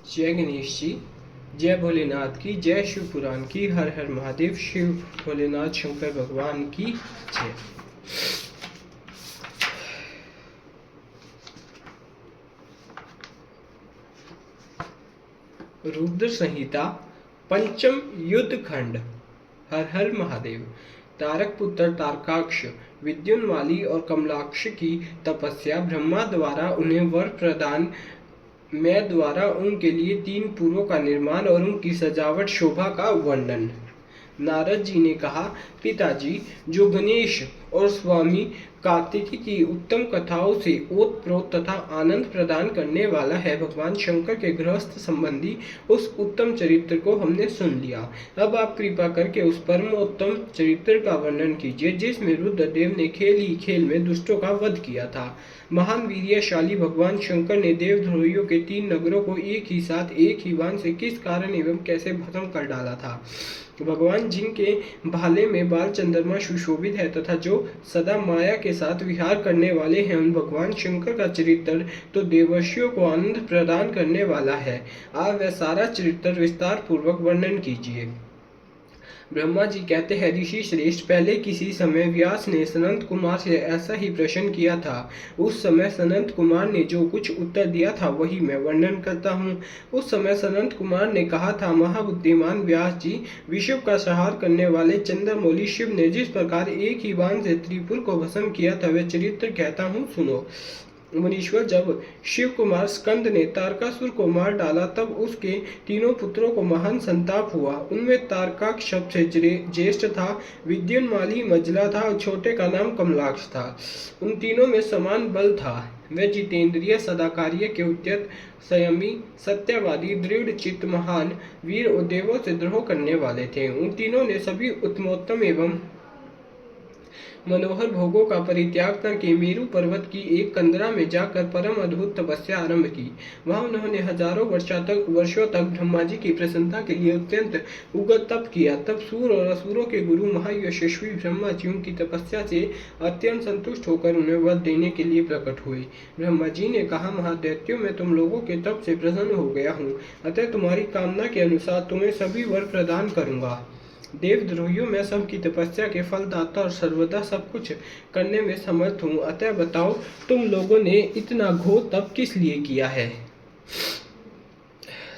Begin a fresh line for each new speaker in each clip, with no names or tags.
जय गणेश जी। जय भोलेनाथ की जय। शिव पुराण की हर हर महादेव। शिव भोलेनाथ शंकर भगवान की जय। रुद्र संहिता पंचम युद्ध खंड। हर हर महादेव। तारक पुत्र तारकाक्ष, विद्युन्माली और कमलाक्ष की तपस्या, ब्रह्मा द्वारा उन्हें वर प्रदान, मैं द्वारा उनके लिए 3 पुरों का निर्माण और उनकी सजावट शोभा का वर्णन। नारद जी ने कहा, पिताजी, जो गणेश और स्वामी कार्तिकी की उत्तम कथाओं से ओतप्रोत तथा आनंद प्रदान करने वाला है, भगवान शंकर के गृहस्थ संबंधी उस उत्तम चरित्र को हमने सुन लिया। अब आप कृपा करके उस परमोत्तम चरित्र का वर्णन कीजिए जिसमें रुद्रदेव ने खेल ही खेल में दुष्टों का वध किया था। महान वीर्यशाली भगवान शंकर ने देवद्रोहियों के 3 नगरों को एक ही साथ एक ही बाण से किस कारण एवं कैसे भस्म कर डाला था। भगवान जिनके भाले में बाल चंद्रमा सुशोभित है तथा जो सदा माया के साथ विहार करने वाले हैं, उन भगवान शंकर का चरित्र तो देवर्षियों को आनंद प्रदान करने वाला है। आप वह सारा चरित्र विस्तार पूर्वक वर्णन कीजिए। ब्रह्मा जी कहते हैं, ऋषि श्रेष्ठ, पहले किसी समय व्यास ने सनंत कुमार से ऐसा ही प्रश्न किया था। उस समय सनंत कुमार ने जो कुछ उत्तर दिया था वही मैं वर्णन करता हूँ। उस समय सनंत कुमार ने कहा था, महाबुद्धिमान व्यास जी, विश्व का संहार करने वाले चंद्रमौली शिव ने जिस प्रकार एक ही बाण से त्रिपुर को भस्म किया था, वह चरित्र कहता हूँ, सुनो। मुनीश्वर, जब शिव कुमार स्कंद ने तारकासुर को मार डाला तब उसके 3 पुत्रों को महान संताप हुआ। उनमें तारकाक्ष सबसे ज्येष्ठ था, विद्युन्माली मझला था और छोटे का नाम कमलाक्ष था। उन तीनों में समान बल था। वे जितेंद्रिय, सदाकार्य के उद्यत, संयमी, सत्यवादी, दृढ़ चित्त, महान वीर और देवों से द्रोह करने वाले थे। उन तीनों ने सभी उत्तमोत्तम एवं मनोहर भोगों का परित्याग करके मेरु पर्वत की एक कंदरा में जाकर परम अद्भुत तपस्या आरंभ की। वहां उन्होंने हजारों वर्षों तक ब्रह्मा जी की प्रसन्नता के लिए अत्यंत उग्र तप किया। तब सूर और असुरों के गुरु महायशस्वी ब्रह्मा जी उनकी तपस्या से अत्यंत संतुष्ट होकर उन्हें वर देने के लिए प्रकट हुए। ब्रह्मा जी ने कहा, महादैत्यों, मैं तुम लोगों के तप से प्रसन्न हो गया हूँ, अतः तुम्हारी कामना के अनुसार तुम्हें सभी वर प्रदान करूंगा। देवद्रोहियों, मैं सबकी तपस्या के फलदाता और सर्वदा सब कुछ करने में समर्थ हूँ, अतः बताओ, तुम लोगों ने इतना घोर तप किस लिए किया है।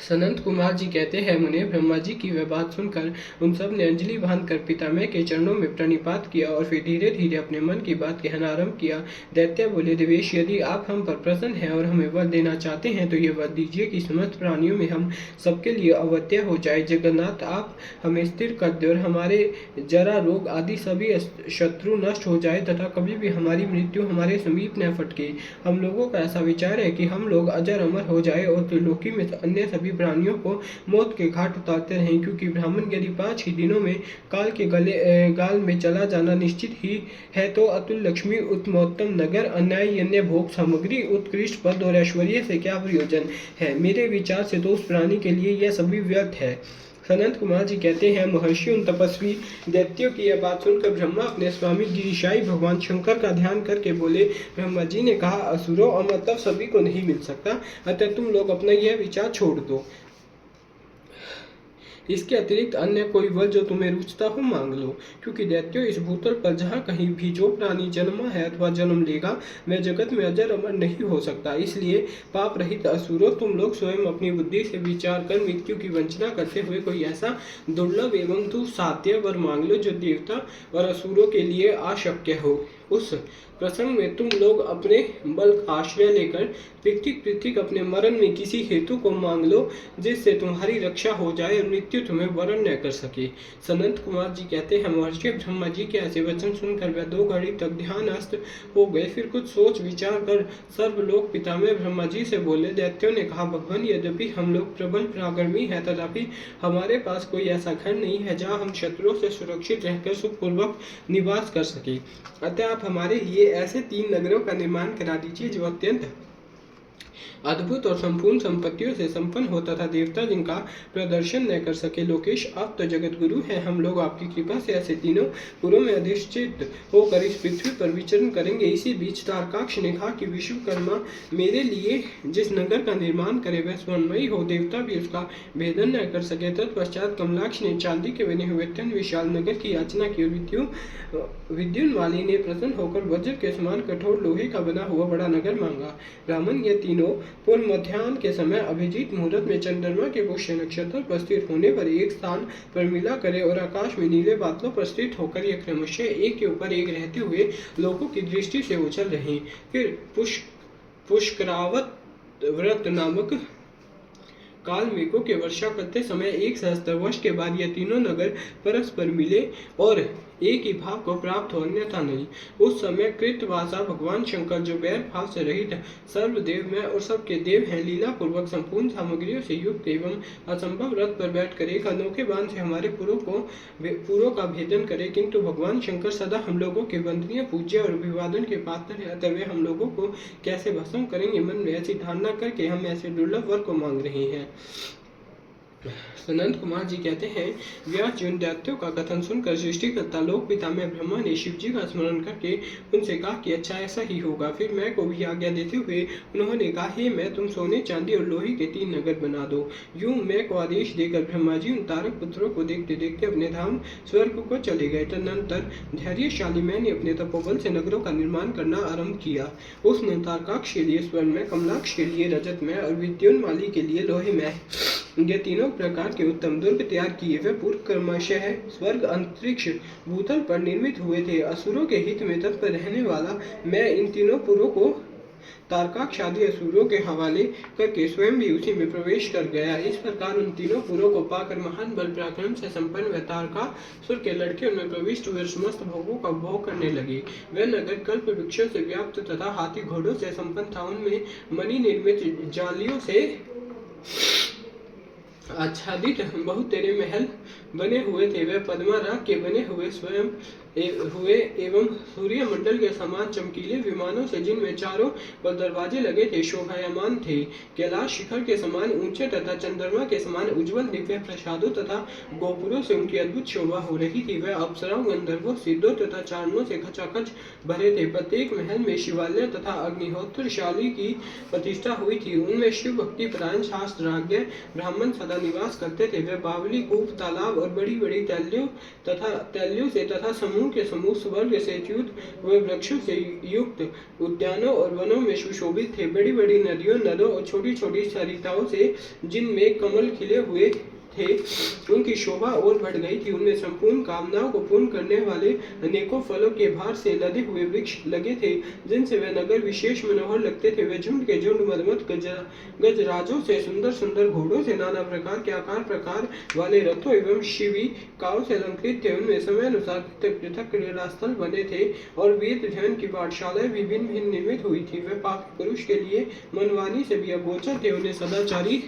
सनंत कुमार जी कहते हैं, मुने, ब्रह्मा जी की वह बात सुनकर उन सब ने अंजलि बांधकर पितामह के चरणों में प्रणिपात किया और फिर धीरे धीरे अपने मन की बात कहना आरंभ किया। दैत्य बोले, देवेश, यदि आप हम पर प्रसन्न हैं और हमें वर देना चाहते हैं तो ये वर दीजिए कि समस्त प्राणियों में हम सबके लिए अवत्य हो जाए। जगन्नाथ, आप हमें स्थिर कर दे और हमारे जरा, रोग आदि सभी शत्रु नष्ट हो जाए तथा कभी भी हमारी मृत्यु हमारे समीप न फटके। हम लोगों का ऐसा विचार है कि हम लोग अजर अमर हो जाए और त्रिलोकी में अन्य सभी प्राणियों को मौत के घाट उतारते रहें, क्योंकि ब्राह्मण यदि 5 ही दिनों में काल के गाल में चला जाना निश्चित ही है तो अतुल लक्ष्मी, उत्तमोत्तम नगर, अन्य भोग सामग्री, उत्कृष्ट पद और ऐश्वर्य से क्या प्रयोजन है। मेरे विचार से तो उस प्राणी के लिए यह सभी व्यर्थ है। सनंत कुमार जी कहते हैं, महर्षि, उन तपस्वी दैत्यों की यह बात सुनकर ब्रह्मा अपने स्वामी गिरिशाई भगवान शंकर का ध्यान करके बोले। ब्रह्मा जी ने कहा, असुरों, अमर तब सभी को नहीं मिल सकता, अतः तुम लोग अपना यह विचार छोड़ दो। इसके अतिरिक्त अन्य कोई वर जो तुम्हें रुचता हो मांग लो, क्योंकि दैत्यों, इस भूतल पर जहाँ कहीं भी जो प्राणी जन्मा है अथवा जन्म लेगा वह जगत में अजर अमर नहीं हो सकता। इसलिए पाप रहित असुरों, तुम लोग स्वयं अपनी बुद्धि से विचार कर मृत्यु की वंचना करते हुए कोई ऐसा दुर्लभ एवं दुस्साध्य वर मांग लो जो देवता और असुरों के लिए अशक्य हो। उस प्रसंग में तुम लोग अपने बल का आश्रय लेकर पृथक पृथक अपने मरण में किसी हेतु को मांग लो जिससे तुम्हारी रक्षा हो जाए और मृत्यु तुम्हें वरण न कर सके। सनंत कुमार जी कहते हैं, महर्षि, ब्रह्मा जी के ऐसे वचन सुनकर वह 2 घड़ी तक ध्यानस्थ हो गए। फिर कुछ सोच विचार कर सर्वलोक पितामह ब्रह्मा जी से बोले। दैत्यों ने कहा, भगवान, यद्यपि हम लोग प्रबल पराक्रमी है तथापि हमारे पास कोई ऐसा घर नहीं है जहाँ हम शत्रुओं से सुरक्षित रहकर सुखपूर्वक निवास कर सके। अतः आप हमारे लिए ऐसे 3 नगरों का निर्माण करा दीजिए जो अत्यंत अद्भुत और संपूर्ण संपत्तियों से संपन्न होता था। देवता जिनका प्रदर्शन न कर सके। लोकेश, आप तो जगत गुरु हैं, हम लोग आपकी कृपा से ऐसे तीनों पुरों में अधिष्ठित होकर इस पृथ्वी पर विचरण करेंगे। इसी बीच तारकाक्ष ने कहा कि विश्वकर्मा मेरे लिए जिस नगर का निर्माण करे वह स्वर्णमयी हो, देवता भी उसका भेदन न कर सके। तत्पश्चात कमलाक्ष ने चांदी के बने हुए अत्यंत विशाल नगर की याचना की और विद्युन्माली ने प्रसन्न होकर वज्र के समान कठोर लोहे का बना हुआ बड़ा नगर मांगा। ब्राह्मण ये तीनों पूर्व मध्याह्न के समय अभिजीत मुहूर्त में चंद्रमा के पुष्य नक्षत्र पर स्थित होने पर एक स्थान पर मिला करे और आकाश में नीले बादलों पर स्थित होकर ये क्रमशः एक के ऊपर एक रहते हुए लोगों की दृष्टि से उछल रहे। फिर पुष्करावत व्रत नामक काल मेघों के वर्षा करते समय 1 सहस्त्र वर्ष के बाद ये तीनों नगर परस्पर मिले और एक ही भाव को प्राप्त हो, अन्यथा नहीं। उस समय कृतवासा भगवान शंकर जो बैर भाव से रहित सर्वदेव में और सबके देव हैं, लीला पूर्वक संपूर्ण सामग्रियों से युक्त एवं असंभव रथ पर बैठकर एक अनोखे बांध से हमारे पुरों का भेदन करे। किंतु भगवान शंकर सदा हम लोगों के वंदनीय, पूज्य और अभिवादन के पात्र है, अतः वे हम लोगों को कैसे भस्म करेंगे, मन में ऐसी धारणा करके हम ऐसे दुर्लभ वर को मांग रहे हैं। सनंद कुमार जी कहते हैं, व्यास जी उन दैत्यों का कथन सुनकर सृष्टिकर्ता लोक पिता में ब्रह्मा ने शिव जी का स्मरण करके उनसे कहा कि अच्छा ऐसा ही होगा। फिर मैं को भी आज्ञा देते हुए उन्होंने कहा, हे मैं, तुम सोने, चांदी और लोहे के 3 नगर बना दो। यूं मैं को आदेश देकर ब्रह्मा जी उन तारक पुत्रों को देखते देखते अपने धाम स्वर्ग को चले गए। तदनंतर धैर्यशाली मैंने अपने तपोबल से नगरों का निर्माण करना आरंभ किया। उसने तारकाक्ष के लिए स्वर्ण में, कमलाक्ष के लिए रजत में और विद्युन्माली के लिए लोहे में ये तीनों प्रकार के उत्तम दुर्ग तैयार किए। वे पूर्व क्रमशः स्वर्ग, अंतरिक्ष, भूतल पर निर्मित हुए थे। असुरों के हित में तत्पर रहने वाला मैं इन तीनों पुरों को तारकाक्ष आदि असुरों के हवाले करके स्वयं भी उसी में प्रवेश कर गया। इस प्रकार उन तीनों पुरों को पाकर महान बल पराक्रम से संपन्न व तारकासुर के लड़के उनमें प्रविष्ट हुए समस्त भोगों का उपभोग करने लगे। वह नगर कल्प वृक्षों से व्याप्त तथा हाथी घोड़ों से संपन्न था। उनमें मणि निर्मित जालियों से आच्छादित बहुत तेरे महल बने हुए थे। वे पद्मा राग के बने हुए स्वयं एवं सूर्य मंडल के समान चमकीले विमानों से, जिनमें चारों पर दरवाजे लगे थे, शोभायमान थे। कैलाश शिखर के समान ऊंचे तथा चंद्रमा के समान उज्जवल दिव्य प्रसादों तथा गोपुरों से उनकी अद्भुत शोभा हो रही थी। वह अप्सराओं, गंधर्वों, सिद्धों तथा चारणों से खचाखच भरे थे। प्रत्येक महल में शिवालय तथा अग्निहोत्रशाली की प्रतिष्ठा हुई थी। उनमें शिव भक्ति परायण शास्त्राज्ञ ब्राह्मण सदा निवास करते थे। वे बावली, कूप, तालाब और बड़ी बड़ी तैलियों से तथा समूह के समूह स्वर्ग से च्युत हुए वृक्षों से युक्त उद्यानों और वनों में सुशोभित थे। बड़ी बड़ी नदियों, नदों और छोटी छोटी सरिताओं से, जिनमें कमल खिले हुए थे, उनकी शोभा और बढ़ गई थी। उनमें संपूर्ण कामनाओं को पूर्ण करने वाले अनेकों फलों के भार से लदे हुए वृक्ष लगे थे, जिनसे वे नगर विशेष मनोहर लगते थे। वे झुंड के झुंड मदमत गजराजों से, सुंदर सुंदर घोड़ों से, नाना प्रकार के आकार प्रकार वाले रथों एवं शिविकाओं से अलंकृत थे। उनमें समय अनुसार पृथक पृथक क्रीड़ा स्थल बने थे और वेद ध्यान की पाठशालाएं विभिन्न भिन्न निर्मित हुई थी। वे पापी पुरुष के लिए मनवानी से भी अगोचर थे। उन्हें सदाचारी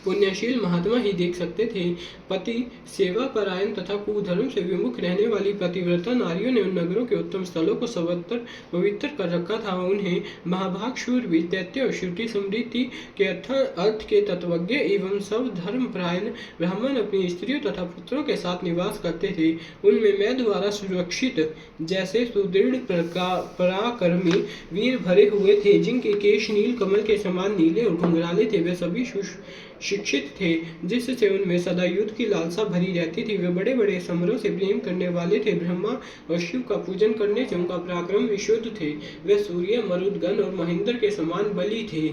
पुण्यशील महात्मा ही देख सकते थे। पति सेवा परायण तथा कुधर्म से विमुख रहने वाली पतिव्रता नारियों ने उन नगरों के उत्तम स्थलों को सर्वत्र पवित्र कर रखा था। उन्हें महाभाग शूरवीर, दैत्य और श्रुति समृद्धि के अर्थ के तत्वज्ञ एवं सब धर्म परायण ब्राह्मण अपनी स्त्रियों तथा पुत्रों के साथ निवास करते थे। उनमें मैं द्वारा सुरक्षित जैसे सुदृढ़ पराक्रमी वीर भरे हुए थे, जिनके केश नील कमल के समान नीले और घुंघराले थे। वे सभी शिक्षित थे, जिससे उनमें सदा युद्ध की लालसा भरी रहती थी। वे बड़े बड़े समरों से प्रेम करने वाले थे। ब्रह्मा और शिव का पूजन करने से उनका पराक्रम विशुद्ध थे। वे सूर्य, मरुदगण और महेंद्र के समान बली थे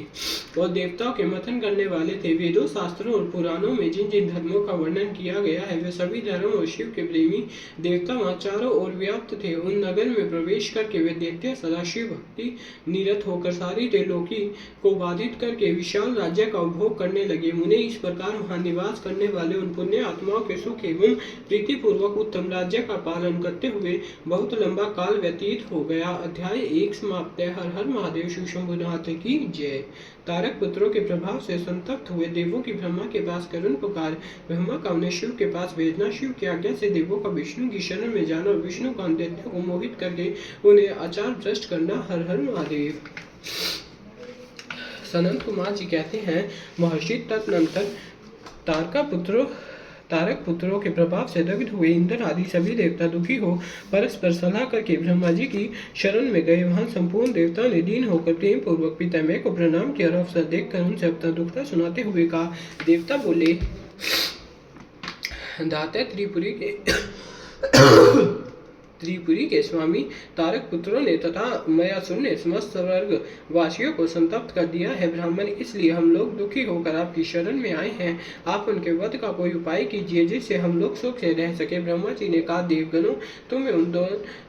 और देवताओं के मंथन करने वाले थे। वेदों, शास्त्रों और पुराणों में जिन जिन धर्मों का वर्णन किया गया है, वे सभी धर्म और शिव के प्रेमी देवता वहाँ चारों ओर व्याप्त थे। उन नगर में प्रवेश करके वे दैत्य सदा शिव भक्ति निरत होकर सारी त्रिलोकी को बाधित करके विशाल राज्य का उपभोग करने लगे। मुने इस प्रकार वहाँ निवास करने वाले उन पुण्य आत्माओं के सुख एवं प्रीतिपूर्वक उत्तम राज्य का पालन करते हुए बहुत लंबा काल व्यतीत हो गया। अध्याय 1 समाप्त है। हर हर महादेव। शिव शंभुनाथ की जय। तारक पुत्रों के प्रभाव से संतप्त हुए देवों की ब्रह्मा के पास करुण पुकार। ब्रह्मा का उन्हें शिव के पास भेजना। शिव की आज्ञा से देवों का विष्णु की शरण में जाना और विष्णु का दैत्यों को मोहित करके उन्हें आचार भ्रष्ट करना। हर हर महादेव। सनत कुमार जी कहते हैं, महर्षि तदनंतर तारक पुत्रों के प्रभाव से दग्ध हुए इंद्र आदि सभी देवता दुखी हो परस्पर सलाह करके ब्रह्मा जी की शरण में गए। वहां संपूर्ण देवताओं ने दीन होकर प्रेम पूर्वक पितामह को प्रणाम किया और अवसर देखकर उनसे अपना दुखड़ा सुनाते हुए कहा। देवता बोले, दाता त्रिपुरी के स्वामी तारक पुत्रों ने तथा मयासुर ने समस्त स्वर्ग वासियों को संतप्त कर दिया है। ब्राह्मण, इसलिए हम लोग दुखी होकर आपकी शरण में आए हैं। आप उनके वध का कोई उपाय कीजिए जिससे हम लोग सुख से रह सके। ब्रह्मा जी ने कहा, देवगणों, तुम्हें उन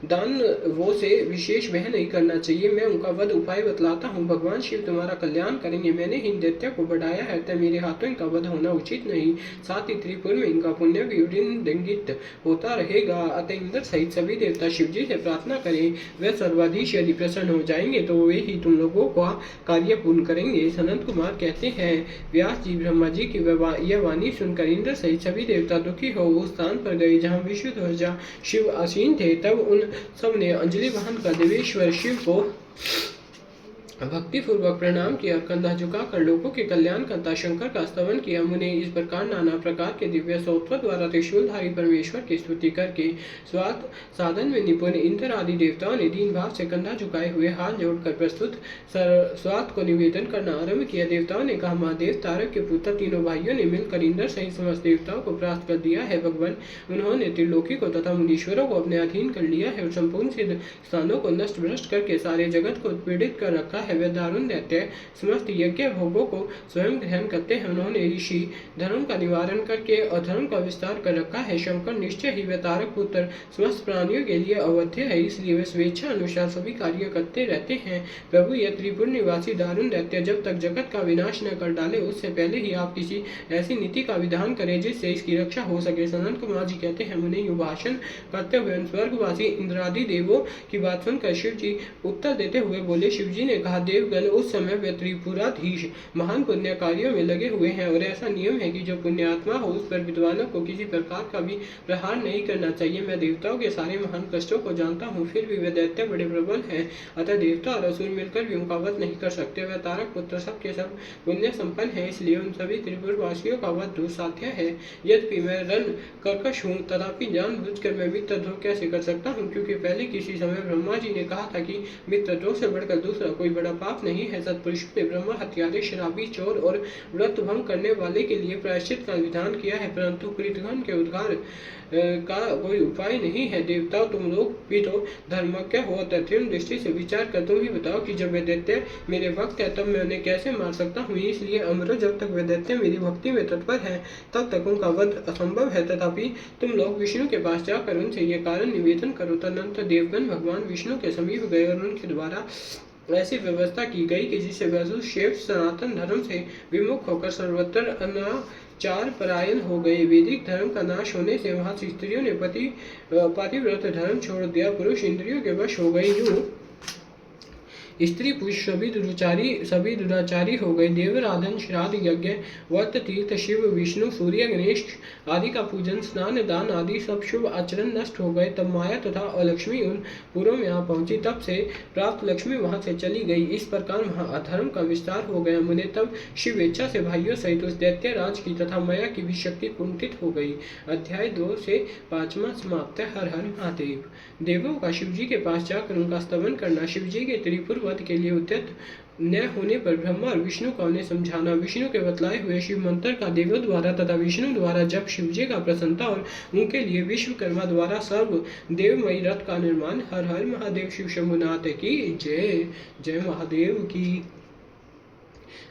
दानवों से विशेष वह नहीं करना चाहिए। मैं उनका वध उपाय बतलाता हूँ। भगवान शिव तुम्हारा कल्याण करेंगे। मैंने इन दैत्यों को बढ़ाया है, तब मेरे हाथों इनका वध होना उचित नहीं। साथ ही त्रिपुर में इनका पुण्य भी वृद्धिंगित होता रहेगा। अतः इंद्र सहित सभी देवता शिव जी से प्रार्थना करें। वे सर्वाधीश यदि प्रसन्न हो जाएंगे तो वे ही तुम लोगों का कार्य पूर्ण करेंगे। सनत कुमार कहते हैं, व्यास जी ब्रह्मा जी की यह वाणी सुनकर इंद्र सहित सभी देवता दुखी हो उस स्थान पर गए जहाँ विष्णु ध्वजा शिव आसीन थे। तब उन सब ने अंजलि वाहन कर देवेश्वर शिव को भक्ति पूर्वक प्रणाम किया। कंधा झुकाकर लोगों के कल्याण करता शंकर का स्तवन किया। मुने इस प्रकार नाना प्रकार के दिव्य स्तोत्र द्वारा त्रिशूलधारी परमेश्वर की स्तुति करके स्वार्थ साधन में निपुण इंद्र आदि देवताओं ने दीन भाव से कंधा झुकाए हुए हाथ जोड़कर प्रस्तुत स्वार्थ को निवेदन करना आरंभ किया। देवताओं ने कहा, महादेव तारक के पुत्र तीनों भाइयों ने मिलकर इंद्र सहित समस्त देवताओं को प्राप्त कर दिया है। भगवान, उन्होंने त्रिलोकी को तथा मुनीश्वरों को अपने अधीन कर लिया है और संपूर्ण सिद्ध स्थानों को नष्ट भ्रष्ट करके सारे जगत को उत्पीड़ित कर रखा है। वे दारुण दैत्य समस्त यज्ञ भोगों को स्वयं ग्रहण करते हैं। उन्होंने ऋषि धर्म का निवारण करके अधर्म का विस्तार कर रखा है। शंकर, निश्चय ही वे तारक पुत्र समस्त प्राणियों के लिए अवध्य है, इसलिए वे स्वेच्छा अनुसार सभी कार्य करते रहते हैं। प्रभु, यह त्रिपुर निवासी दारुण दैत्य जब तक जगत का विनाश न कर डाले उससे पहले ही आप किसी ऐसी नीति का विधान करें जिससे इसकी रक्षा हो सके। सनत कुमार जी कहते हैं, मुने यूं भाषण करते हुए स्वर्गवासी इंद्रादि देवों की बात सुनकर शिव जी उत्तर देते हुए बोले। शिव जी ने कहा, देवगण, उस समय वे त्रिपुराधीश महान पुण्य कार्यों में लगे हुए हैं और ऐसा नियम है कि जो पुण्यात्मा हो उस पर विद्वानों को किसी प्रकार का भी प्रहार नहीं करना चाहिए। मैं देवताओं के सारे महान कष्टों को जानता हूँ, फिर भी वे दैत्य बड़े प्रबल हैं। अतः देवता और असुर मिलकर भी उनका वध नहीं कर सकते। वे तारक पुत्र सब के सब पुण्य संपन्न है, इसलिए उन सभी त्रिपुरवासियों का वध दुस्साध्य है। यद्यपि मैं रण कर्कश हूँ, तथापि जानबूझकर मैं मित्रद्रोह कैसे कर सकता हूँ, क्योंकि पहले किसी समय ब्रह्मा जी ने कहा था कि मित्रद्रोह से बढ़कर दूसरा कोई बड़ा पाप नहीं है। सत्पुरुषों ने ब्रह्म हत्यारे, शराबी, चोर और व्रत भंग करने वाले के लिए प्रायश्चित का विधान किया है, परंतु कृतघ्न के उद्धार का कोई उपाय नहीं है। देवताओं, तुम लोग भी तो धर्मज्ञ हो, तथ्य दृष्टि से विचार कर तुम ही बताओ कि जब वे दैत्य मेरे भक्त है तब मैं उन्हें कैसे मार सकता हूँ। इसलिए अमर, जब तक वे दैत्य मेरी भक्ति में तत्पर है तब तक उनका वध असंभव है। तथापि तुम लोग विष्णु के पास जाकर उनसे ये कारण निवेदन करो। तदनंतर देवगण भगवान विष्णु के समीप गए और उनके द्वारा ऐसी व्यवस्था की गई कि जिससे वसु शेष सनातन धर्म से विमुख होकर सर्वत्र अनाचार परायण हो गए। वैदिक धर्म का नाश होने से वहां स्त्रियों ने पतिव्रत धर्म छोड़ दिया, पुरुष इंद्रियों के वश हो गए। यूं स्त्री पुरुष सभी दुराचारी हो गए। देवराधन, श्राद्ध, यज्ञ, व्रत, तीर्थ, शिव, विष्णु, सूर्य, गणेश आदि का पूजन, स्नान, दान आदि सब शुभ आचरण नष्ट हो गए। तब माया तथा अलक्ष्मी उन पुरों में आ पहुंची। तब से प्राप्त लक्ष्मी वहां से चली गई। इस प्रकार वहां अधर्म का विस्तार हो गया। मुने, तब शिव इच्छा से भाइयों सहित उस दैत्य राज की तथा माया की भी शक्ति कुंठित हो गई। अध्याय 2 से 5वां समाप्त। हर हर महादेव। देवों का शिव जी के पास जाकर उनका स्तवन करना। शिव जी के त्रिपुर वध के लिए उद्यत न होने पर ब्रह्मा और विष्णु का उन्हें समझाना। विष्णु के बतलाए हुए शिव मंत्र का देवों द्वारा तथा विष्णु द्वारा जब शिव जी का प्रसन्नता और उनके लिए विश्वकर्मा द्वारा सर्व देवमयी रथ का निर्माण। हर हर महादेव। शिव शंभुनाथ की जय। जय महादेव की।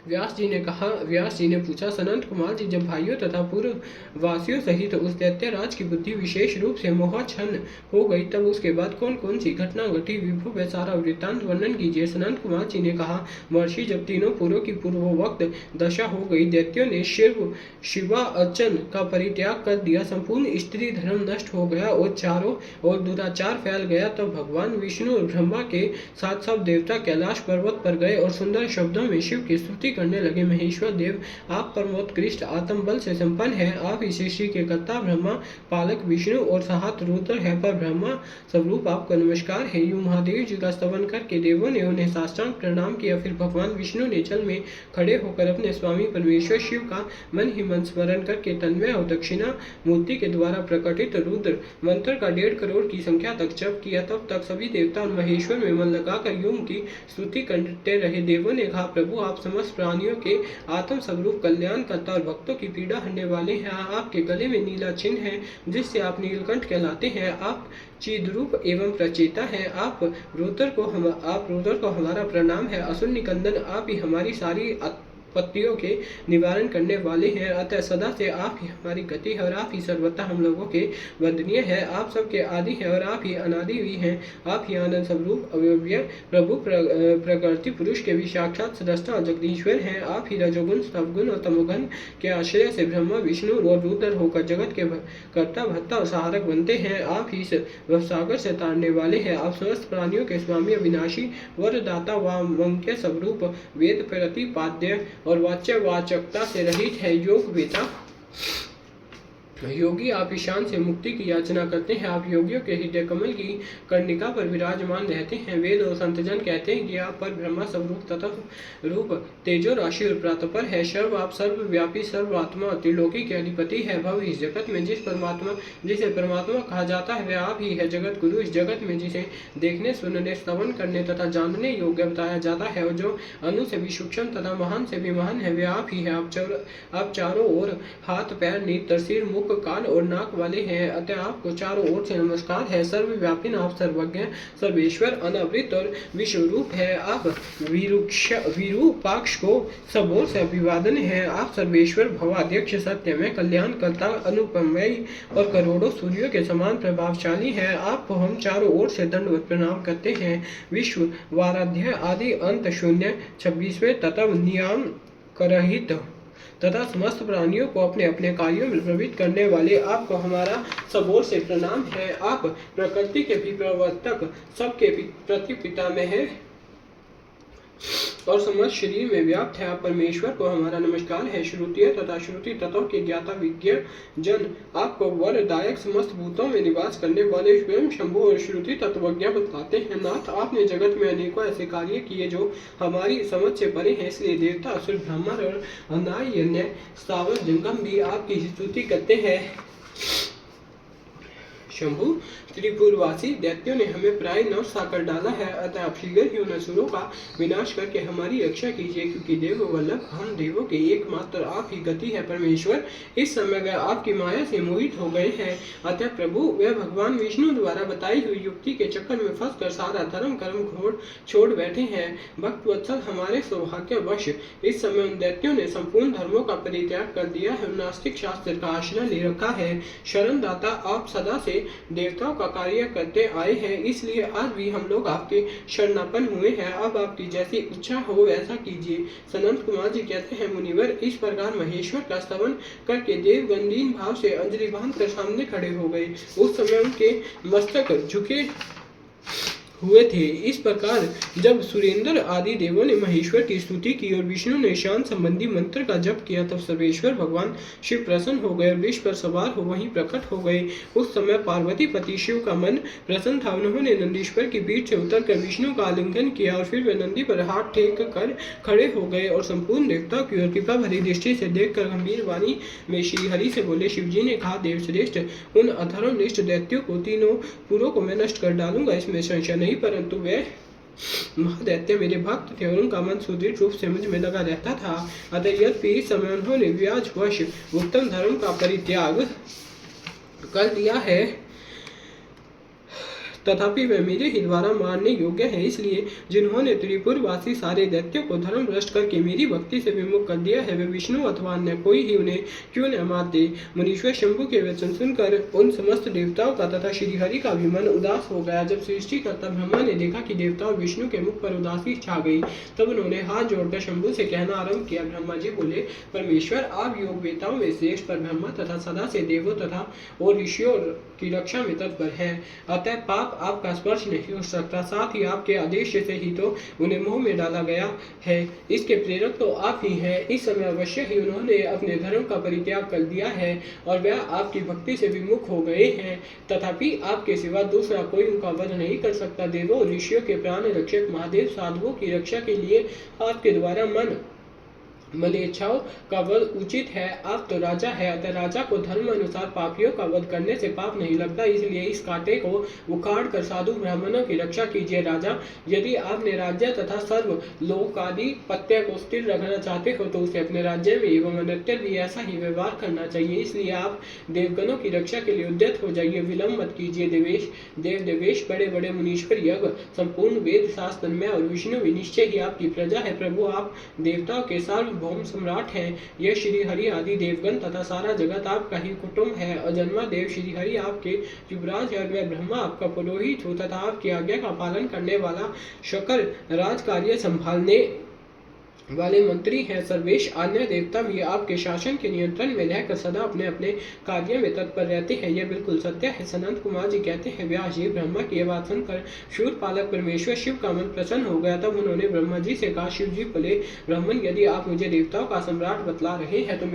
व्यास जी ने पूछा, सनत कुमार जी, जब भाइयों तथा पूर्व वासियों सहित उस दैत्य राज की बुद्धि विशेष रूप से मोहाच्छन्न हो गई तब उसके बाद कौन कौन सी घटना घटी, विभु व सारा वृत्तांत वर्णन कीजिए। सनत कुमार जी ने कहा, महर्षि, जब तीनों पुरों की पूर्वोक्त दशा हो गई, दैत्यों ने शिवा अर्चन का परित्याग कर दिया, संपूर्ण स्त्री धर्म नष्ट हो गया और चारों ओर दुराचार फैल गया, तब भगवान विष्णु और ब्रह्मा के साथ सब देवता कैलाश पर्वत पर गए और सुंदर शब्दों में शिव की स्तुति स्तुति करने लगे, महेश्वर देव आप परमोत्कृष्ट आत्म बल से संपन्न है, आप ही सृष्टि के कर्ता ब्रह्मा, पालक विष्णु और साहत रुद्र है, पर ब्रह्मा स्वरूप आपको नमस्कार है। यूं महादेव जी का स्तवन करके देवों ने उन्हें साष्टांग प्रणाम किया। फिर भगवान विष्णु ने जल में खड़े होकर अपने स्वामी परमेश्वर शिव का मन ही मन स्मरण करके तन्मय और दक्षिणा मूर्ति के द्वारा प्रकटित रुद्र मंत्र का 1.5 करोड़ की संख्या तक जप किया। तब तक सभी देवता और महेश्वर में मन लगाकर यूं की स्तुति करते रहे। देवों ने कहा, प्रभु आप समस्त प्राणियों के आत्म स्वरूप कल्याण करता और भक्तों की पीड़ा हरने वाले हैं। आपके गले में नीला चिन्ह है जिससे आप नीलकंठ कहलाते हैं। आप चिद्रूप एवं प्रचेता है। आप रुद्र को हमारा प्रणाम है। असुर निकंदन आप ही हमारी सारी आपत्तियों के निवारण करने वाले हैं। अतः सदा से आप ही हमारी गति है और आप ही सर्वथा हम लोगों के वंदनीय है। आप सबके आदि है और आप ही अनादि भी हैं। आप ही आनंद स्वरूप अव्यय प्रभु प्रकृति पुरुष के भी साक्षात सृष्टा और जगदीश्वर हैं। आप ही रजोगुण सत्वगुण और तमोगुण के आश्रय से ब्रह्मा विष्णु और रुद्र होकर जगत के कर्ता भर्ता और सहारक बनते हैं। आप ही भवसागर से तारने वाले हैं। आप समस्त प्राणियों के स्वामी अविनाशी वरदाता व मंक्य स्वरूप वेद प्रतिपाद्य और वाच्यवाचकता से रहित है। योग वेता योगी आप ईशान से मुक्ति की याचना करते हैं। आप योगियों के हृदय कमल की कर्णिका पर विराजमान रहते हैं। वेद और संतजन कहते हैं कि आप पर ब्रह्मा स्वरूप तत्व रूप तेजो राशि और प्रातपर है। सर्व आप सर्वव्यापी सर्वात्मा और त्रिलोकी के अधिपति है। भव इस जगत में जिसे परमात्मा कहा जाता है वह आप ही है। जगत गुरु इस जगत में जिसे देखने सुनने श्रवण करने तथा जानने योग्य बताया जाता है और जो अनु से भी सूक्ष्म तथा महान से भी महान है वह आप ही है। आप चारों ओर हाथ पैर नेत्र सिर मुख कान और नाक वाले हैं। अतः आपको चारों ओर से नमस्कार है। सर्वव्यापी आप सर्वज्ञ सर्वेश्वर अनावृत और विश्वरूप है। आप विरूपाक्ष को सब ओर से अभिवादन है। आप सर्वेश्वर भवाध्यक्ष सत्यमय कल्याणकर्ता अनुपमय और करोड़ों सूर्यों के समान प्रभावशाली है। आपको हम चारों ओर से दंडवत प्रणाम करते हैं। विश्व वाराध्य आदि अंत शून्य 26वें तत्व नियम करहित तथा समस्त प्राणियों को अपने अपने कार्यों में प्रवृत्त करने वाले आपको हमारा सब ओर से प्रणाम है। आप प्रकृति के भी प्रवर्तक सबके प्रतिपिता में है और समस्त शरीर में व्याप्त है। आप परमेश्वर को हमारा नमस्कार है। श्रुति तथा श्रुति तत्व के ज्ञाता विज्ञ जन आपको वरदायक समस्त भूतों में निवास करने वाले स्वयं शंभु और श्रुति तत्वज्ञ बताते हैं। नाथ आपने जगत में अनेकों ऐसे कार्य किए जो हमारी समझ से परे हैं, इसलिए देवता असुर ब्राह्मण और अन्य स्थावर जंगम भी आपकी स्तुति करते हैं। शंभु त्रिपुरवासी दैत्यों ने हमें प्राय नष्ट कर डाला है। अतः आप शीघ्र ही उन असुरों का विनाश करके हमारी रक्षा कीजिए, क्योंकि देव वल्लभ हम देवों के एकमात्र आप ही गति है। परमेश्वर इस समय वे आपकी माया से मोहित हो गए हैं। अतः प्रभु वे भगवान विष्णु द्वारा बताई हुई युक्ति के चक्कर में फंसकर सारा धर्म कर्म घोर छोड़ बैठे हैं। भक्त वत्सल हमारे सौभाग्यवश इस समय उन दैत्यों ने संपूर्ण धर्मों का परित्याग कर दिया है, नास्तिक शास्त्र का आश्रय ले रखा है। शरण दाता आप सदा से देवताओं का कार्य करते आए हैं, इसलिए आज भी हम लोग आपके शरणापन्न हुए हैं। अब आपकी जैसी इच्छा हो वैसा कीजिए। सनंत कुमार जी कहते हैं, मुनिवर इस प्रकार महेश्वर का स्तवन करके देवगण दीन भाव से अंजलि बांध कर सामने खड़े हो गए। उस समय उनके मस्तक झुके हुए थे। इस प्रकार जब सुरेंद्र आदि देवों ने महेश्वर की स्तुति की और विष्णु ने शांत संबंधी मंत्र का जप किया, तब सर्वेश्वर भगवान शिव प्रसन्न हो गए और वृष पर सवार हो वहीं प्रकट हो गए। उस समय पार्वती पति शिव का मन प्रसन्न था। उन्होंने नंदीश्वर की पीठ से उतरकर विष्णु का आलिंगन किया और फिर वे नंदी पर हाथ टेक कर खड़े हो गए और संपूर्ण देवताओं की ओर कृपा भरी दृष्टि से देखकर गंभीर वाणी में श्री हरि से बोले। शिव जी ने कहा, देवश्रेष्ठ उन अधर्मनिष्ठ दैत्यों को तीनों पुरों को मैं नष्ट कर डालूंगा, इसमें संशय नहीं, परंतु वे महादैत्य मेरे भक्त थे और उनका मन सुदृढ़ रूप से मुझ में लगा रहता था। अतः यद्यपि इस समय उन्होंने व्याजवश उत्तम धर्म का परित्याग कर दिया है, तथापि वे मेरे ही द्वारा मारने योग्य है। इसलिए जिन्होंने त्रिपुरवासी सारे दैत्यों को धर्म भ्रष्ट करके मेरी भक्ति से विमुख कर दिया है, वे विष्णु अथवा अन्य कोई ही उन्हें क्यों न मारते। मुनीश्वर शंभु के वचन सुनकर उन समस्त देवताओं का तथा श्रीहरि का भी मन उदास हो गया। जब सृष्टिकर्ता ब्रह्मा ने देखा कि देवता और विष्णु के मुख पर उदासी छा गई, तब उन्होंने हाथ जोड़कर शंभु से कहना आरंभ किया। ब्रह्मा जी बोले, परमेश्वर आप योग वेताओं में श्रेष्ठ पर ब्रह्मा तथा सदा से देवों तथा और ऋषियों की रक्षा में तत्पर है। अतः पाप आपका स्पर्श नहीं हो सकता, साथ ही आपके आदेश से ही तो उन्हें मुंह में डाला गया है। इसके प्रेरक तो आप ही हैं। इस समय अवश्य ही उन्होंने अपने धर्म का परित्याग कर दिया है और वह आपकी भक्ति से विमुख हो गए हैं, तथापि आपके सिवा दूसरा कोई उनका वध नहीं कर सकता। देवों ऋषियों के प्राण रक्षक महादेव साधुओं की रक्षा के लिए आपके द्वारा मलेच्छाओं का वध उचित है। आप तो राजा है, अतः राजा को धर्म अनुसार पापियों का वध करने से पाप नहीं लगता, इसलिए इस कांटे को उखाड़ कर साधु ब्राह्मणों की रक्षा कीजिए। राजा, यदि आपने राज्य तथा सर्व लोकाधिपत्य को स्थिर रखना चाहते हो तो उसे अपने राज्य में एवं अन्यत्र भी ऐसा ही व्यवहार करना चाहिए। इसलिए आप देवगणों की रक्षा के लिए उद्यत हो जाइए, विलंब मत कीजिए। देवेश बड़े बड़े मुनीश्वर यज्ञ संपूर्ण वेद शास्त्र में और विष्णु निश्चय ही आपकी प्रजा है। प्रभु, आप देवताओं के सार्वभौम सम्राट हैं। यह श्री हरि आदि देवगण तथा सारा जगत आपका ही कुटुंब है। अजन्मा देव श्री हरि आपके युवराज है और मैं ब्रह्मा आपका पुरोहित हूँ तथा आपकी आज्ञा का पालन करने वाला शकल राज कार्य संभालने वाले मंत्री हैं। सर्वेश अन्य देवता भी आपके शासन के नियंत्रण में रहकर सदा अपने अपने कार्य में तत्पर रहते हैं। यह बिल्कुल सत्य है। सनंत कुमार जी कहते हैं, व्यास जी, ब्रह्मा की बात सुनकर शूर पालक परमेश्वर शिव का मन प्रसन्न हो गया। तब उन्होंने ब्रह्मा जी से कहा, शिव जी बोले, ब्राह्मण, यदि आप मुझे देवताओं का सम्राट बतला रहे हैं तो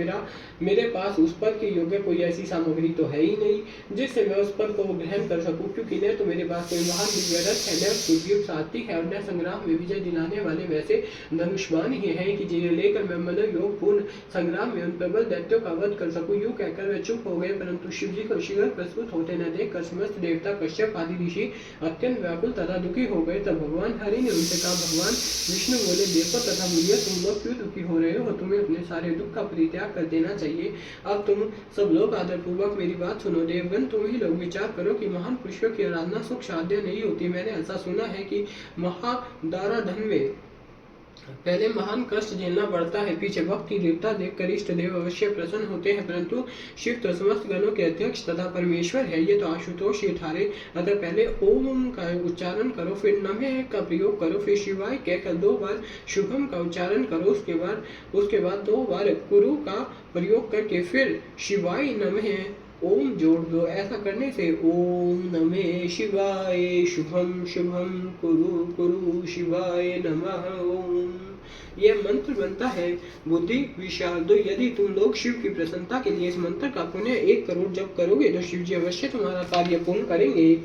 मेरे पास उस पर के योग्य कोई ऐसी सामग्री तो है ही नहीं जिससे मैं उस पर को ग्रहण कर सकूं, क्योंकि न तो मेरे पास कोई महान दिव्य रथ है, न उसकी साथी है और न संग्राम में विजय दिलाने वाले वैसे धनुष्मान ही है कि जिन्हें लेकर मैं मनोयोग पूर्ण संग्राम में उन प्रबल दैत्यों का वध कर सकूं। यूं कहकर वे चुप हो गए, परंतु शिव जी को शीघ्र प्रस्तुत होते न देखकर समस्त देवता कश्यप आदि ऋषि अत्यंत व्याकुल तथा दुखी हो गए। तब भगवान हरि ने उनसे कहा, भगवान विष्णु बोले, देखो तथा मुनियों, तुम लोग क्यों दुखी हो रहे हो? तुम्हें अपने सारे दुख का परित्याग कर देना चाहिए। अब तुम सब लोग आदर पूर्वक मेरी बात सुनो। देवगण, तुम ही लोग विचार करो कि महान पुरुषों की आराधना सुख साध्य नहीं होती। मैंने ऐसा सुना है कि महादाराधन में पहले महान कष्ट झेलना पड़ता है, पीछे भक्ति देवता देखकर इष्ट देव अवश्य प्रसन्न होते हैं, परंतु शिव तो समस्त गणों के अध्यक्ष तथा परमेश्वर है। ये तो आशुतोष ही ठारे। अतः पहले ओम का उच्चारण करो, फिर नमः का प्रयोग करो, फिर शिवाय कहकर 2 बार शुभम का उच्चारण करो, उसके बाद 2 बार कुरु का प्रयोग करके फिर शिवाय नमः ओम जोड़ दो। ऐसा करने से ओम नमः शिवाय शुभम शुभम कुरु कुरु शिवाय नमः ओम यह मंत्र बनता है। बुद्धि विशारदो, यदि तुम लोग शिव की प्रसन्नता के लिए इस मंत्र का पुनः 1 करोड़ जप करोगे तो शिव जी अवश्य तुम्हारा कार्य पूर्ण करेंगे।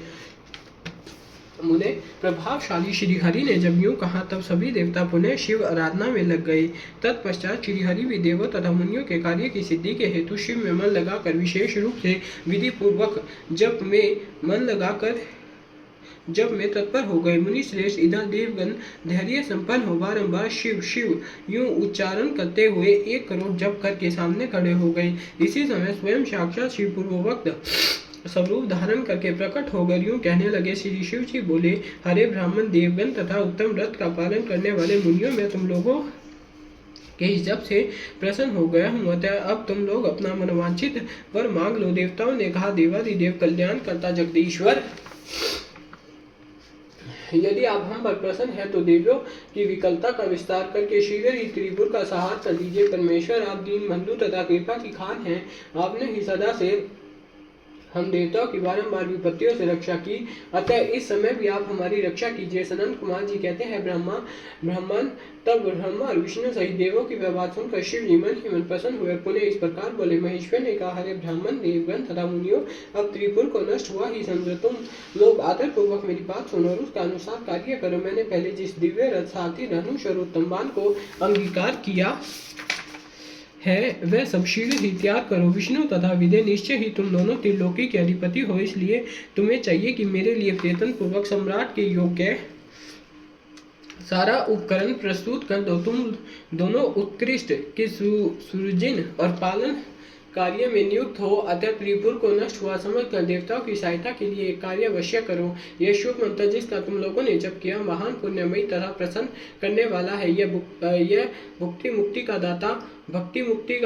मुने प्रभावशाली श्री हरि ने जब यूं कहा तब सभी देवता पुनः शिव आराधना में लग गए। तत्पश्चात श्री हरि भी देवों तथा मुनियों के कार्य की सिद्धि के हेतु शिव में मन लगाकर विशेष रूप से विधि पूर्वक जब में तत्पर हो गए। मुनि श्रेष्ठ इधर देवगण धैर्य संपन्न हो बारंबार शिव शिव यूं उच्चारण करते हुए 1 करोड़ जप करके सामने खड़े हो गए। इसी समय स्वयं साक्षात शिव पूर्ववक्त स्वरूप धारण करके प्रकट होकर यूं कहने लगे। श्री शिव जी बोले, हरे ब्राह्मण, देवगण तथा उत्तम व्रत का पालन करने वाले मुनियों में तुम लोगों के इस जप से प्रसन्न हो गया हूँ, अतः अब तुम लोग अपना मनोवांछित वर मांग लो। देवताओं ने कहा, देवादिदेव कल्याण करता जगदीश्वर, यदि आप हम पर प्रसन्न है तो देवियों की विकलता का विस्तार करके शीघ्र ही त्रिपुर का संहार कर दीजिए। परमेश्वर, आप दीन बंधु तथा कृपा की खान हैं। आपने ही सदा से हम देवताओं की बारंबार विपत्तियों से रक्षा की, अतः इस समय भी आप हमारी रक्षा कीजिए। सनंत कुमार जी कहते हैं, ब्रह्मन तब ब्रह्मा और विष्णु सहित देवों की बात सुनकर शिव जी मन ही मन प्रसन्न हुए। पुनः इस प्रकार बोले, महेश्वर ने कहा, हरे ब्राह्मण, देवगण तथा मुनियों, अब त्रिपुर को नष्ट हुआ ही समझो। तुम लोग आदर पूर्वक मेरी बात सुनो और उसका अनुसार कार्य करो। मैंने पहले जिस दिव्य रथ, सारथी, धनुष और उत्तम बाण को अंगीकार किया है वह सब शीघ्र ही त्याग करो। विष्णु तथा विदे निश्चय ही तुम दोनों त्रिलोकी के अधिपति हो, इसलिए तुम्हें चाहिए कि मेरे लिए प्रयत्न पूर्वक सम्राट के योग्य सारा उपकरण प्रस्तुत कर दो। तुम दोनों उत्कृष्ट के सुरजिन और पालन कार्य में नियुक्त हो, अतः त्रिपुर को नष्ट हुआ समझकर देवताओं की सहायता के लिए एक कार्य अवश्य करो। यह शुभ मंत्र जिसका तुम लोगों ने जप किया महान पुण्यमयी तथा प्रसन्न करने वाला है। यह भक्ति मुक्ति का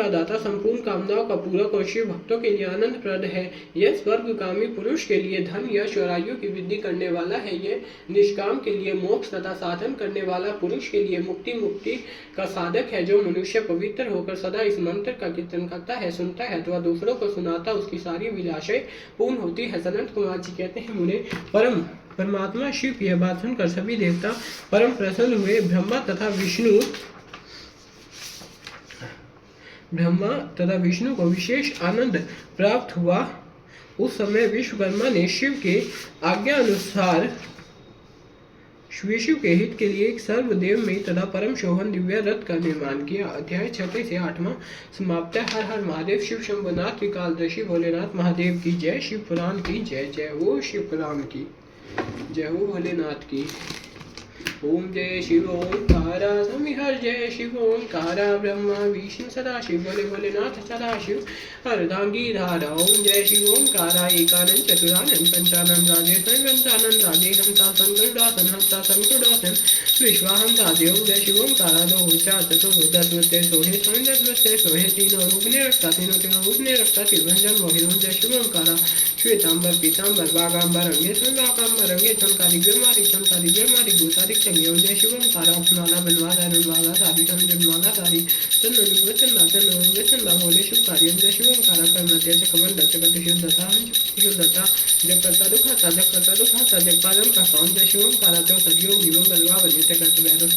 दाता, संपूर्ण कामनाओं का पूरक और शिव भक्तों के लिए आनंद प्रद है। यह स्वर्गगामी पुरुष के लिए धन यश और आयु की वृद्धि करने वाला है। यह निष्काम के लिए मोक्ष तथा साधन करने वाला, पुरुष के लिए मुक्ति का साधक है। जो मनुष्य पवित्र होकर सदा इस मंत्र का कीर्तन करता है, सुनता है अथवा दूसरों को सुनाता, उसकी सारी अभिलाषाएं पूर्ण होती है। सनत कुमार जी कहते हैं, मुने परम परमात्मा शिव की यह बात सुनकर सभी देवता परम प्रसन्न हुए। ब्रह्मा तथा विष्णु को विशेष आनंद प्राप्त हुआ। उस समय विश्वकर्मा ने शिव के आज्ञा अनुसार विष्णु के हित के लिए एक सर्वदेवमयी तथा परम शोभन दिव्य रथ का निर्माण किया। अध्याय 6 से 8वां समाप्त है। हर हर महादेव। शिव शंभुनाथ की कालदर्शी भोलेनाथ महादेव की जय। शिव पुराण की जय। जय हो शिव पुराण की जय हो भोलेनाथ की। ओम जय शिव ओंकारा समिहर जय शिव ओंकारा ब्रह्मा विष्णु सदा शिव बोले भोलेनाथ सदा शिव अर्धांगी धारा। ओम जय शिव ओंकारा एकानन चतुरानन पंचानन राजे पंचानन राजे हंसासन गरुडासन हंसासन गरुडासन विश्वाहंसादे। ओम जय शिव ओंकारा दो चार चतुर दस वृत्ते सोहे स्वयं दस वृत्ते सोहे तीनों रूप ने रखता तीनों रूप ने रखता त्रिभंजन मोहित। ओम जय शिव ओंकारा श्वेतांबर पीतांबर बागांबर अंगे सन बागांबर अंगे संकारी ब्रह्मारी भूतारी ओम जय शिव ओंकारा नाना बनवाला रनवाला तारी तन जनवाला तारी तन वचन भोले शिव कार्य। ओम जय शिव ओंकारा कर्मत्य कमल दत्त शिव दत्ता जब करता दुखाता जब पालन करता। ओम जय शिव ओंकारा तो सदियों निवम बलवा नित्य करते भैरव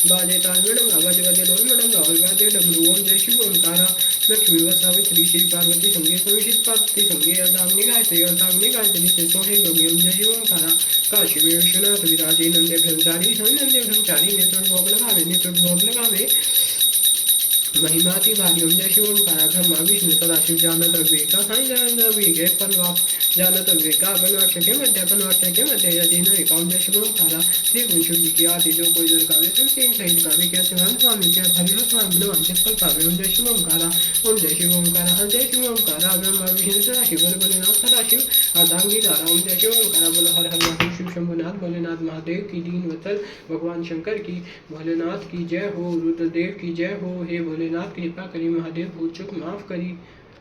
बाजे ताल मडंगा बाजे डोल मडंगा और बाजे डमरू। ओम जय शिव ओंकारा लक्ष्मी व सावित्री श्री पार्वती संगे सुनिश्चित पार्वती संगे अर्धांगिनी गायत्री से सोहे गमी। ओम जय शिव ओंकारा काशी विश्वनाथ विराजे नंदे ब्रह्मचारी नेत्र भोग लगावे महिमाति भारी। ओम जय शिव ओंकारा ब्रह्मा विष्णु सदाशिव जानत विवेका साई जानत विवेक पनवाप जानत विवेका बनवाक्ष के मध्य यदि न एक। ओम जय शिव ओंकारा त्रिगुण शिव जी की आरती जो कोई दर गावे सुनते सहित गावे क्या शिवान स्वामी क्या हरिहर स्वामी मनवांचक फल पावे। ओम जय शिव ओंकारा ओम जय शिव ओंकारा हर जय शिव ओंकारा ब्रह्मा विष्णु सदाशिव बोले भोलेनाथ सदाशिव अर्धांगी धारा। ओम जय शिव ओंकारा बोलो हर हर महादेव। शिव शंभुनाथ भोलेनाथ महादेव की दीन वत्सल भगवान शंकर की भोलेनाथ की जय हो। रुद्रदेव की जय हो। हे भोलेनाथ कृपा करी महादेव भूल चूक माफ करी।